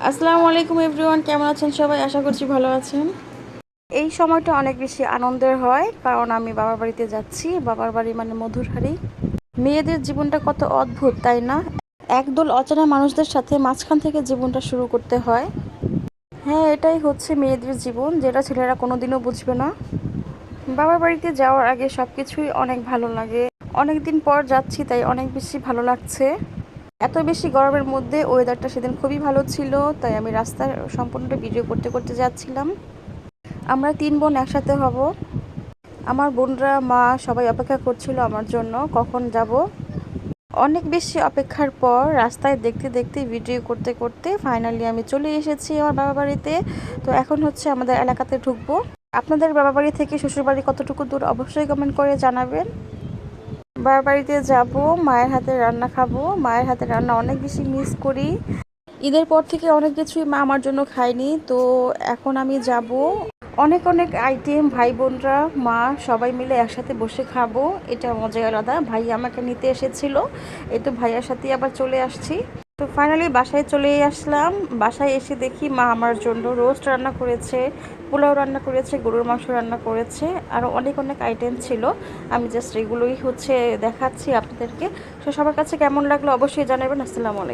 আসসালামু আলাইকুম এভরিওয়ান, কেমন আছেন সবাই? আশা করছি ভালো আছেন। এই সময়টা অনেক বেশি আনন্দের হয় কারণ আমি বাবার বাড়িতে যাচ্ছি। বাবার বাড়ি মানে মধুর হাঁড়ি। মেয়েদের জীবনটা কত অদ্ভুত, তাই না? একদল অচেনা মানুষদের সাথে মাঝখান থেকে জীবনটা শুরু করতে হয়। হ্যাঁ, এটাই হচ্ছে মেয়েদের জীবন, যেটা ছেলেরা কোনোদিনও বুঝবে না। বাবার বাড়িতে যাওয়ার আগে সব কিছুই অনেক ভালো লাগে। অনেক দিন পর যাচ্ছি, তাই অনেক বেশি ভালো লাগছে। এত বেশি গরমের মধ্যে ওয়েদারটা সেদিন খুবই ভালো ছিল, তাই আমি রাস্তার সম্পূর্ণটা ভিডিও করতে করতে যাচ্ছিলাম। আমরা 3 বোন একসাথে হব। আমার বোনরা, মা সবাই অপেক্ষা করছিল আমার জন্য কখন যাব। অনেক বেশি অপেক্ষার পর রাস্তায় দেখতে দেখতে ভিডিও করতে করতে ফাইনালি আমি চলে এসেছি আমার বাবা বাড়িতে। তো এখন হচ্ছে আমাদের এলাকাতে ঢুকবো। আপনাদের বাবা বাড়ি থেকে শ্বশুরবাড়ি কতটুকু দূর অবশ্যই কমেন্ট করে জানাবেন। বাবার বাড়িতে যাব, মায়ের হাতের রান্না খাবো। মায়ের হাতের রান্না অনেক বেশি মিস করি। ঈদের পর থেকে অনেক কিছুই মা আমার জন্য খায়নি, তো এখন আমি যাব। অনেক অনেক আইটেম, ভাই বোনরা, মা সবাই মিলে একসাথে বসে খাবো। এটা মজাই আলাদা। ভাই আমাকে নিতে এসেছিল, এই তো ভাইয়ার সাথে আবার চলে আসছি। তো ফাইনালি বাসায় চলে আসলাম। বাসায় এসে দেখি মা আমার জন্য রোস্ট রান্না করেছে, পোলাও রান্না করেছে, গরুর মাংস রান্না করেছে, আরও অনেক অনেক আইটেম ছিল। আমি জাস্ট এগুলোই হচ্ছে দেখাচ্ছি আপনাদেরকে। তো সবার কাছে কেমন লাগলো অবশ্যই জানাবেন। আসসালামু আলাইকুম।